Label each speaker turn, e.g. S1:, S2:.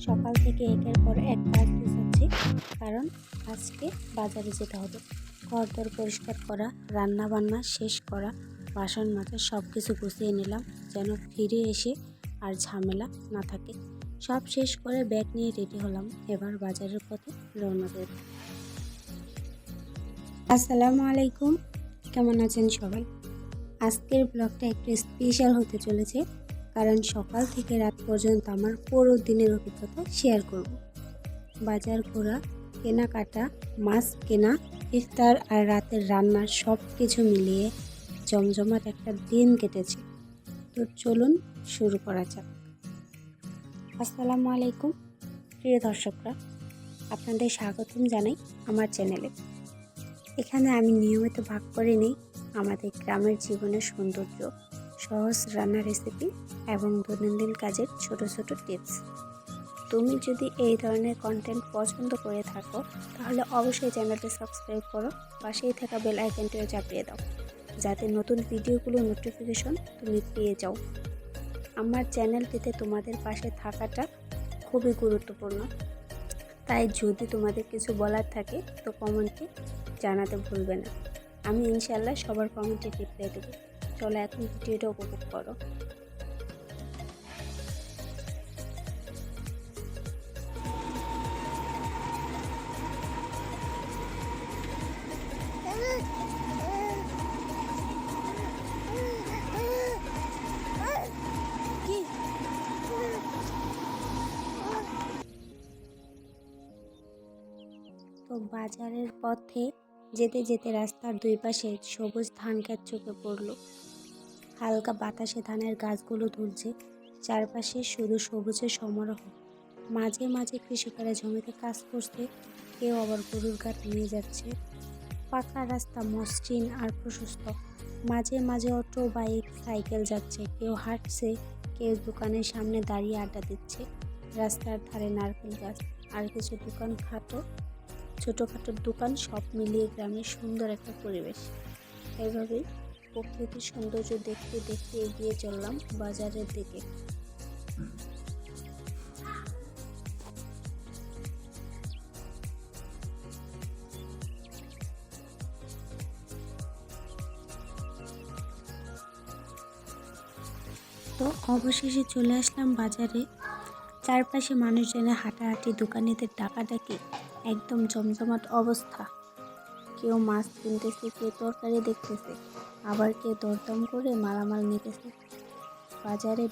S1: সকাল থেকে একের পর এক কাজ গুছাচ্ছি, কারণ আজকে বাজারে যেতে হবে। ঘরদোর পরিষ্কার করা, রান্না বান্না শেষ করা, বাসন মাজা সব কিছু গুছিয়ে নিলাম, যেন ফিরে এসে আর ঝামেলা না থাকে। সব শেষ করে ব্যাগ নিয়ে রেডি হলাম, এবার বাজারের পথে রওনা দেব। আসসালামু আলাইকুম, কেমন আছেন সবাই? আজকের ব্লগটা একটু স্পেশাল হতে চলেছে, কারণ সকাল থেকে রাত পর্যন্ত আমার পুরো দিনের অভিজ্ঞতা শেয়ার করব। বাজার ঘোরা, কেনাকাটা, মাছ কেনা, ইফতার আর রাতের রান্না সব কিছু মিলিয়ে জমজমাট একটা দিন কেটেছে। তো চলুন শুরু করা যাক। আসসালামু আলাইকুম প্রিয় দর্শকরা, আপনাদের স্বাগতম জানাই আমার চ্যানেলে। এখানে আমি নিয়মিত ভাগ করে নিই আমাদের গ্রামের জীবনের সৌন্দর্য, সহজ রান্নার রেসিপি এবং দৈনন্দিন কাজের ছোট ছোট টিপস। তুমি যদি এই ধরনের কন্টেন্ট পছন্দ করে থাকো, তাহলে অবশ্যই চ্যানেলটি সাবস্ক্রাইব করো, পাশেই থাকা বেল আইকনটিও চাপিয়ে দাও, যাতে নতুন ভিডিওগুলো নোটিফিকেশন তুমি পেয়ে যাও। আমার চ্যানেলটিতে তোমাদের পাশে থাকাটা খুবই গুরুত্বপূর্ণ, তাই যদি তোমাদের কিছু বলার থাকে তো কমেন্টে জানাতে ভুলবে না। আমি ইনশাল্লাহ সবার কমেন্টে রিপ্লাই দেবো। চলো এখন ভিডিওটা উপভোগ করো। তো বাজারের পথে যেতে যেতে রাস্তার দুই পাশে সবুজ ধান ক্ষেত চোখে পড়ল। হালকা বাতাসে ধানের গাছগুলো দুলছে, চারপাশে শুধু সবুজের সমারোহ। মাঝে মাঝে কৃষকেরা জমিতে কাজ করছে, কেউ আবার গরুর গাট নিয়ে যাচ্ছে। পাকা রাস্তা মসৃণ আর প্রশস্ত, মাঝে মাঝে অটো, বাইক, সাইকেল যাচ্ছে, কেউ হাঁটছে, কেউ দোকানের সামনে দাঁড়িয়ে আড্ডা দিচ্ছে। রাস্তার ধারে নারকেল গাছ আর কিছু ছোটোখাটো দোকান, সব মিলিয়ে গ্রামের সুন্দর একটা পরিবেশ। এভাবেই প্রকৃতির সৌন্দর্য দেখতে দেখতে এগিয়ে চললাম বাজারের দিকে। তো অবশেষে চলে আসলাম বাজারে। চারপাশে মানুষজনের হাঁটাহাঁটি, দোকানিদের ডাকাডাকি, একদম জমজমাট অবস্থা। কেউ মাছ কিনতেছে, কেউ তরকারি দেখতেছে, আবার কেউ দরদাম করে মালামাল নিতেছে। বাজারে